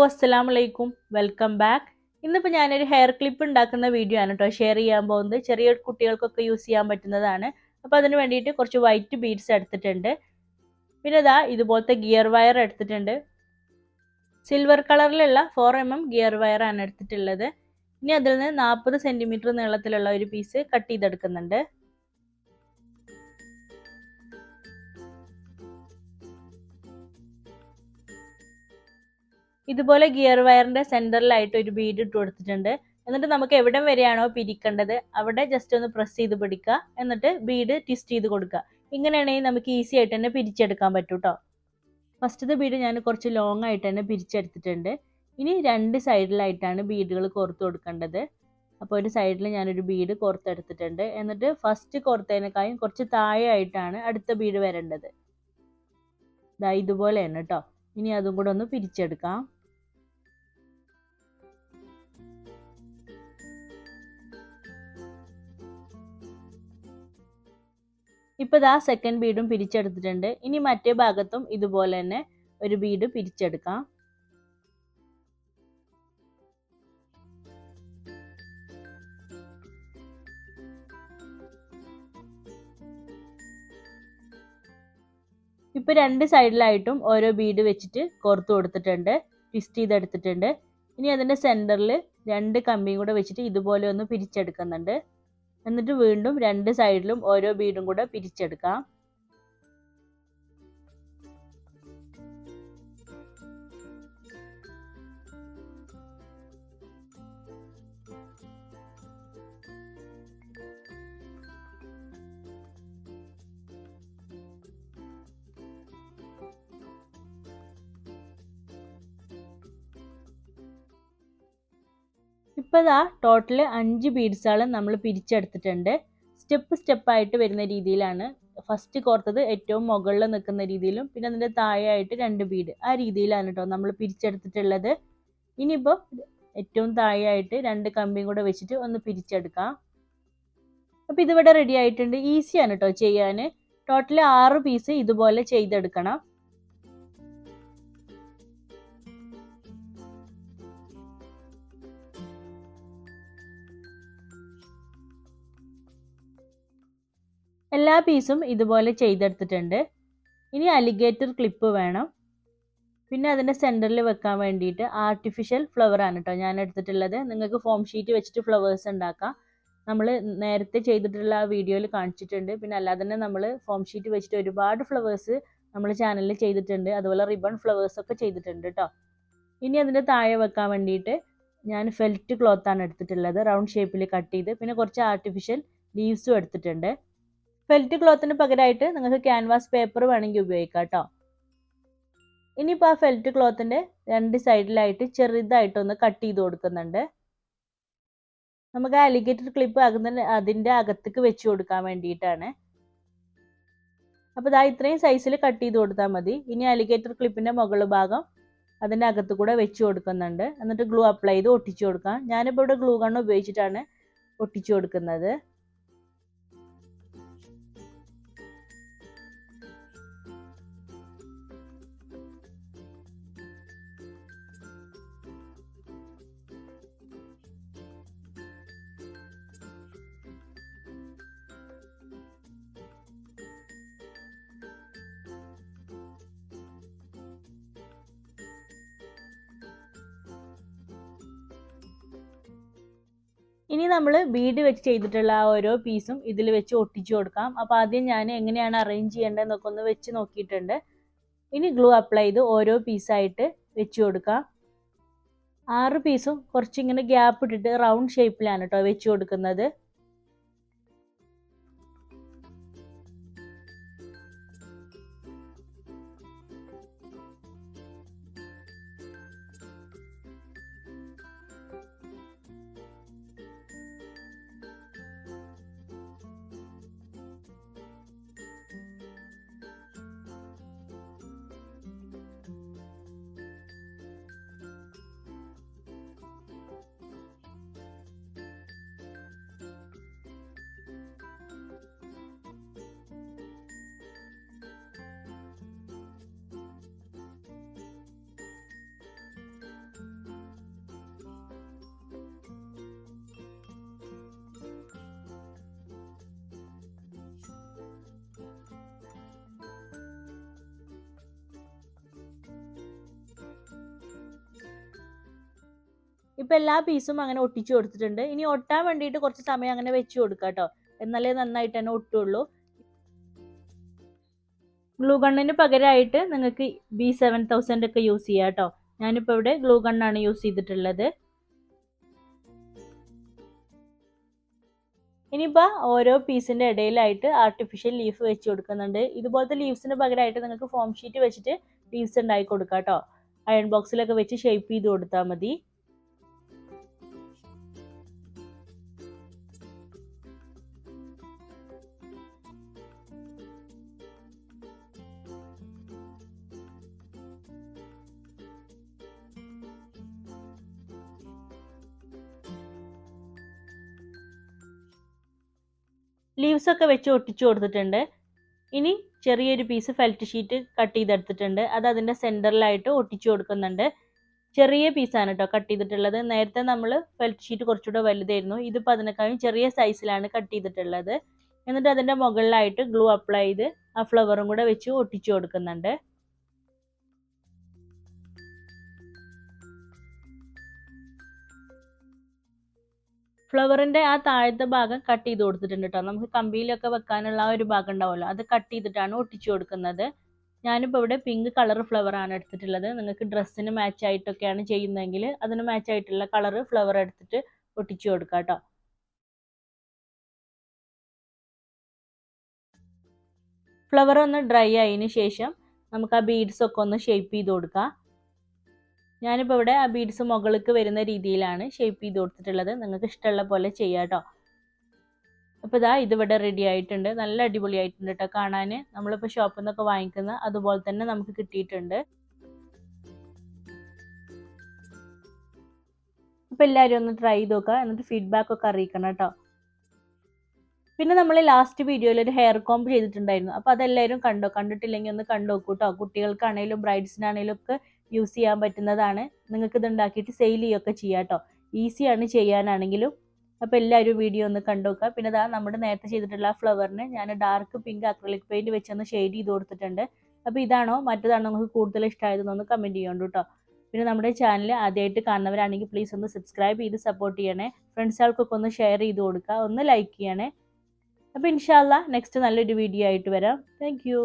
അസ്സലാമലൈക്കും, welcome back. ഇന്നിപ്പോൾ ഞാനൊരു ഹെയർ ക്ലിപ്പ് ഉണ്ടാക്കുന്ന വീഡിയോ ആണ് കേട്ടോ ഷെയർ ചെയ്യാൻ പോകുന്നത്. ചെറിയ കുട്ടികൾക്കൊക്കെ യൂസ് ചെയ്യാൻ പറ്റുന്നതാണ്. അപ്പോൾ അതിന് വേണ്ടിയിട്ട് കുറച്ച് വൈറ്റ് ബീഡ്സ് എടുത്തിട്ടുണ്ട്. പിന്നെ ഇതുപോലത്തെ ഗിയർ വയർ എടുത്തിട്ടുണ്ട്. സിൽവർ കളറിലുള്ള 4mm ഗിയർ വയർ ആണ് എടുത്തിട്ടുള്ളത്. ഇനി അതിൽ നിന്ന് 40 സെൻറ്റിമീറ്റർ നീളത്തിലുള്ള ഒരു പീസ് കട്ട് ചെയ്തെടുക്കുന്നുണ്ട്. ഇതുപോലെ ഗിയർ വയറിന്റെ സെന്ററിലായിട്ട് ഒരു ബീഡ് ഇട്ട് കൊടുത്തിട്ടുണ്ട്. എന്നിട്ട് നമുക്ക് എവിടം വരെയാണോ പിരിക്കേണ്ടത് അവിടെ ജസ്റ്റ് ഒന്ന് പ്രസ് ചെയ്ത് പിടിക്കുക. എന്നിട്ട് ബീഡ് ട്വിസ്റ്റ് ചെയ്ത് കൊടുക്കുക. ഇങ്ങനെയാണെങ്കിൽ നമുക്ക് ഈസി ആയിട്ട് തന്നെ പിരിച്ചെടുക്കാൻ പറ്റും കേട്ടോ. ഫസ്റ്റത്തെ ബീഡ് ഞാൻ കുറച്ച് ലോങ് ആയിട്ട് തന്നെ പിരിച്ചെടുത്തിട്ടുണ്ട്. ഇനി രണ്ട് സൈഡിലായിട്ടാണ് ബീഡുകൾ കോർത്ത് കൊടുക്കേണ്ടത്. അപ്പോൾ ഒരു സൈഡിൽ ഞാനൊരു ബീഡ് കോർത്തെടുത്തിട്ടുണ്ട്. എന്നിട്ട് ഫസ്റ്റ് കോർത്തതിനേക്കാളും കുറച്ച് താഴെ ആയിട്ടാണ് അടുത്ത ബീഡ് വരേണ്ടത്. ഇതുപോലെയാണ് കേട്ടോ. ഇനി അതും കൂടെ ഒന്ന് പിരിച്ചെടുക്കാം. ഇപ്പോൾ സെക്കൻഡ് ബീഡും പിരിച്ചെടുത്തിട്ടുണ്ട്. ഇനി മറ്റേ ഭാഗത്തും ഇതുപോലെ തന്നെ ഒരു ബീഡ് പിരിച്ചെടുക്കാം. ഇപ്പോൾ രണ്ട് സൈഡിലായിട്ടും ഓരോ ബീഡ് വെച്ചിട്ട് കോർത്ത് കൊടുത്തിട്ടുണ്ട്, ട്വിസ്റ്റ് ചെയ്തെടുത്തിട്ടുണ്ട്. ഇനി അതിൻ്റെ സെൻറ്ററിൽ രണ്ട് കമ്പിയും കൂടെ വെച്ചിട്ട് ഇതുപോലെ ഒന്ന് പിരിച്ചെടുക്കുന്നുണ്ട്. എന്നിട്ട് വീണ്ടും രണ്ട് സൈഡിലും ഓരോ ബീഡും കൂടെ പിരിച്ചെടുക്കാം. ഇപ്പോൾ ടോട്ടൽ 5 ബീഡ്സാണ് നമ്മൾ പിരിച്ചെടുത്തിട്ടുണ്ട്. സ്റ്റെപ്പായിട്ട് വരുന്ന രീതിയിലാണ്. ഫസ്റ്റ് കോർത്തത് ഏറ്റവും മുകളിൽ നിൽക്കുന്ന രീതിയിലും പിന്നെ അതിൻ്റെ താഴെയായിട്ട് 2 ബീഡ് ആ രീതിയിലാണ് കേട്ടോ നമ്മൾ പിരിച്ചെടുത്തിട്ടുള്ളത്. ഇനിയിപ്പോൾ ഏറ്റവും താഴെയായിട്ട് 2 കമ്പിയും കൂടെ വെച്ചിട്ട് ഒന്ന് പിരിച്ചെടുക്കാം. അപ്പോൾ ഇതിവിടെ റെഡി ആയിട്ടുണ്ട്. ഈസിയാണ് കേട്ടോ ചെയ്യാൻ. ടോട്ടൽ 6 പീസ് ഇതുപോലെ ചെയ്തെടുക്കണം. എല്ലാ പീസും ഇതുപോലെ ചെയ്തെടുത്തിട്ടുണ്ട്. ഇനി അലിഗേറ്റർ ക്ലിപ്പ് വേണം. പിന്നെ അതിൻ്റെ സെൻറ്ററിൽ വെക്കാൻ വേണ്ടിയിട്ട് ആർട്ടിഫിഷ്യൽ ഫ്ലവർ ആണ് കേട്ടോ ഞാൻ എടുത്തിട്ടുള്ളത്. നിങ്ങൾക്ക് ഫോം ഷീറ്റ് വെച്ചിട്ട് ഫ്ലവേഴ്സ് ഉണ്ടാക്കാം. നമ്മൾ നേരത്തെ ചെയ്തിട്ടുള്ള ആ വീഡിയോയിൽ കാണിച്ചിട്ടുണ്ട്. പിന്നെ അല്ലാതെ തന്നെ നമ്മൾ ഫോം ഷീറ്റ് വെച്ചിട്ട് ഒരുപാട് ഫ്ലവേഴ്സ് നമ്മൾ ചാനലിൽ ചെയ്തിട്ടുണ്ട്. അതുപോലെ റിബൺ ഫ്ലവേഴ്സൊക്കെ ചെയ്തിട്ടുണ്ട് കേട്ടോ. ഇനി അതിൻ്റെ താഴെ വെക്കാൻ വേണ്ടിയിട്ട് ഞാൻ ഫെൽറ്റ് ക്ലോത്താണ് എടുത്തിട്ടുള്ളത്, റൗണ്ട് ഷേപ്പിൽ കട്ട് ചെയ്ത്. പിന്നെ കുറച്ച് ആർട്ടിഫിഷ്യൽ ലീവ്സും എടുത്തിട്ടുണ്ട്. ഫെൽറ്റ് ക്ലോത്തിന് പകരമായിട്ട് നിങ്ങൾക്ക് ക്യാൻവാസ് പേപ്പർ വേണമെങ്കിൽ ഉപയോഗിക്കാം കേട്ടോ. ഇനിയിപ്പോൾ ആ ഫെൽറ്റ് ക്ലോത്തിൻ്റെ രണ്ട് സൈഡിലായിട്ട് ചെറുതായിട്ടൊന്ന് കട്ട് ചെയ്ത് കൊടുക്കുന്നുണ്ട്. നമുക്ക് ആ അലിഗേറ്റർ ക്ലിപ്പ് അതിൻ്റെ അകത്തേക്ക് വെച്ച് കൊടുക്കാൻ വേണ്ടിയിട്ടാണ്. അപ്പോൾ ഇത്രയും സൈസിൽ കട്ട് ചെയ്ത് കൊടുത്താൽ മതി. ഇനി അലിഗേറ്റർ ക്ലിപ്പിൻ്റെ മുകൾ ഭാഗം അതിൻ്റെ അകത്ത് കൂടെ വെച്ച് കൊടുക്കുന്നുണ്ട്. എന്നിട്ട് ഗ്ലൂ അപ്ലൈ ചെയ്ത് ഒട്ടിച്ചു കൊടുക്കാം. ഞാനിപ്പോൾ ഇവിടെ ഗ്ലൂ ഗണ്ണ് ഉപയോഗിച്ചിട്ടാണ് ഒട്ടിച്ചു കൊടുക്കുന്നത്. ഇനി നമ്മൾ ബീഡ് വെച്ച് ചെയ്തിട്ടുള്ള ആ ഓരോ പീസും ഇതിൽ വെച്ച് ഒട്ടിച്ചു കൊടുക്കാം. അപ്പോൾ ആദ്യം ഞാൻ എങ്ങനെയാണ് അറേഞ്ച് ചെയ്യേണ്ടതെന്നൊക്കെ ഒന്ന് വെച്ച് നോക്കിയിട്ടുണ്ട്. ഇനി ഗ്ലൂ അപ്ലൈ ചെയ്ത് ഓരോ പീസായിട്ട് വെച്ച് കൊടുക്കാം. 6 പീസും കുറച്ചിങ്ങനെ ഗ്യാപ്പ് ഇട്ടിട്ട് റൗണ്ട് ഷേപ്പിലാണ് കേട്ടോ വെച്ച് കൊടുക്കുന്നത്. ഇപ്പോൾ എല്ലാ പീസും അങ്ങനെ ഒട്ടിച്ചു കൊടുത്തിട്ടുണ്ട്. ഇനി ഒട്ടാൻ വേണ്ടിയിട്ട് കുറച്ച് സമയം അങ്ങനെ വെച്ച് കൊടുക്കുക കേട്ടോ, എന്നാലേ നന്നായിട്ട് തന്നെ ഒട്ടുള്ളൂ. ഗ്ലൂ ഗണ്ണിന് പകരമായിട്ട് നിങ്ങൾക്ക് B7000 ഒക്കെ യൂസ് ചെയ്യാം കേട്ടോ. ഞാനിപ്പോൾ ഇവിടെ ഗ്ലൂ ഗണ്ണാണ് യൂസ് ചെയ്തിട്ടുള്ളത്. ഇനിയിപ്പോൾ ഓരോ പീസിൻ്റെ ഇടയിലായിട്ട് ആർട്ടിഫിഷ്യൽ ലീഫ് വെച്ച് കൊടുക്കുന്നുണ്ട്. ഇതുപോലത്തെ ലീവ്സിന് പകരമായിട്ട് നിങ്ങൾക്ക് ഫോം ഷീറ്റ് വെച്ചിട്ട് ലീവ്സ് ഉണ്ടാക്കി കൊടുക്കാം കേട്ടോ. അയൺ ബോക്സിലൊക്കെ വെച്ച് ഷേപ്പ് ചെയ്ത് കൊടുത്താൽ മതി. ലീവ്സ് ഒക്കെ വെച്ച് ഒട്ടിച്ചു കൊടുത്തിട്ടുണ്ട്. ഇനി ചെറിയൊരു പീസ് ഫെൽറ്റ് ഷീറ്റ് കട്ട് ചെയ്തെടുത്തിട്ടുണ്ട്. അത് അതിൻ്റെ സെൻറ്ററിലായിട്ട് ഒട്ടിച്ചു കൊടുക്കുന്നുണ്ട്. ചെറിയ പീസാണ് കേട്ടോ കട്ട് ചെയ്തിട്ടുള്ളത്. നേരത്തെ നമ്മൾ ഫെൽറ്റ് ഷീറ്റ് കുറച്ചുകൂടെ വലുതായിരുന്നു, ഇതിപ്പോൾ അതിനേക്കാളും ചെറിയ സൈസിലാണ് കട്ട് ചെയ്തിട്ടുള്ളത്. എന്നിട്ട് അതിൻ്റെ മുകളിലായിട്ട് ഗ്ലൂ അപ്ലൈ ചെയ്ത് ആ ഫ്ലവറും കൂടെ വെച്ച് ഒട്ടിച്ചു കൊടുക്കുന്നുണ്ട്. ഫ്ലവറിൻ്റെ ആ താഴത്തെ ഭാഗം കട്ട് ചെയ്ത് കൊടുത്തിട്ടുണ്ട് കേട്ടോ. നമുക്ക് കമ്പിയിലൊക്കെ വെക്കാനുള്ള ആ ഒരു ഭാഗം ഉണ്ടാവുമല്ലോ, അത് കട്ട് ചെയ്തിട്ടാണ് ഒട്ടിച്ചു കൊടുക്കുന്നത്. ഞാനിപ്പോൾ ഇവിടെ പിങ്ക് കളർ ഫ്ലവറാണ് എടുത്തിട്ടുള്ളത്. നിങ്ങൾക്ക് ഡ്രസ്സിന് മാച്ച് ആയിട്ടൊക്കെയാണ് ചെയ്യുന്നതെങ്കിൽ അതിന് മാച്ച് ആയിട്ടുള്ള കളർ ഫ്ലവർ എടുത്തിട്ട് ഒട്ടിച്ചു കൊടുക്കാം കേട്ടോ. ഫ്ലവർ ഒന്ന് ഡ്രൈ ആയതിന് ശേഷം നമുക്ക് ആ ബീഡ്സ് ഒക്കെ ഒന്ന് ഷേപ്പ് ചെയ്ത് കൊടുക്കാം. ഞാനിപ്പോൾ ഇവിടെ ആ ബീഡ്സ് മുകളിലേക്ക് വരുന്ന രീതിയിലാണ് ഷേപ്പ് ചെയ്ത് കൊടുത്തിട്ടുള്ളത്. നിങ്ങൾക്ക് ഇഷ്ടമുള്ള പോലെ ചെയ്യാം കേട്ടോ. അപ്പോൾ ഇതാ ഇതിവിടെ റെഡി ആയിട്ടുണ്ട്. നല്ല അടിപൊളിയായിട്ടുണ്ട് കേട്ടോ കാണാൻ. നമ്മളിപ്പോൾ ഷോപ്പിൽ നിന്നൊക്കെ വാങ്ങിക്കുന്ന അതുപോലെ തന്നെ നമുക്ക് കിട്ടിയിട്ടുണ്ട്. അപ്പോൾ എല്ലാവരും ഒന്ന് ട്രൈ ചെയ്ത് നോക്കുക, എന്നിട്ട് ഫീഡ്ബാക്ക് ഒക്കെ അറിയിക്കണം കേട്ടോ. പിന്നെ നമ്മൾ ലാസ്റ്റ് വീഡിയോയിൽ ഒരു ഹെയർ കോംബ് ചെയ്തിട്ടുണ്ടായിരുന്നു. അപ്പോൾ അതെല്ലാവരും കണ്ടിട്ടില്ലെങ്കിൽ ഒന്ന് കണ്ടു നോക്കൂ കേട്ടോ. കുട്ടികൾക്കാണെങ്കിലും ബ്രൈഡ്സിനാണെങ്കിലും ഒക്കെ യൂസ് ചെയ്യാൻ പറ്റുന്നതാണ്. നിങ്ങൾക്ക് ഇത് ഉണ്ടാക്കിയിട്ട് സെയിൽ ചെയ്യുകയൊക്കെ ചെയ്യാം കേട്ടോ. ഈസിയാണ് ചെയ്യാനാണെങ്കിലും. അപ്പോൾ എല്ലാവരും വീഡിയോ ഒന്ന് കണ്ടു നോക്കുക. പിന്നെ ഇതാ നമ്മുടെ നേരത്തെ ചെയ്തിട്ടുള്ള ആ ഫ്ലവറിന് ഞാൻ ഡാർക്ക് പിങ്ക് അക്രിലിക് പെയിൻറ്റ് വെച്ചൊന്ന് ഷെയ്ഡ് ചെയ്ത് കൊടുത്തിട്ടുണ്ട്. അപ്പോൾ ഇതാണോ മറ്റേതാണോ നിങ്ങൾക്ക് കൂടുതൽ ഇഷ്ടമായതെന്നൊന്ന് കമൻറ്റ് ചെയ്യണം കേട്ടോ. പിന്നെ നമ്മുടെ ചാനൽ ആദ്യമായിട്ട് കാണുന്നവരാണെങ്കിൽ പ്ലീസ് ഒന്ന് സബ്സ്ക്രൈബ് ചെയ്ത് സപ്പോർട്ട് ചെയ്യണേ. ഫ്രണ്ട്സുകൾക്കൊക്കെ ഒന്ന് ഷെയർ ചെയ്ത് കൊടുക്കുക, ഒന്ന് ലൈക്ക് ചെയ്യണേ. അപ്പോൾ ഇൻഷാ അല്ലാ നെക്സ്റ്റ് നല്ലൊരു വീഡിയോ ആയിട്ട് വരാം. Thank you.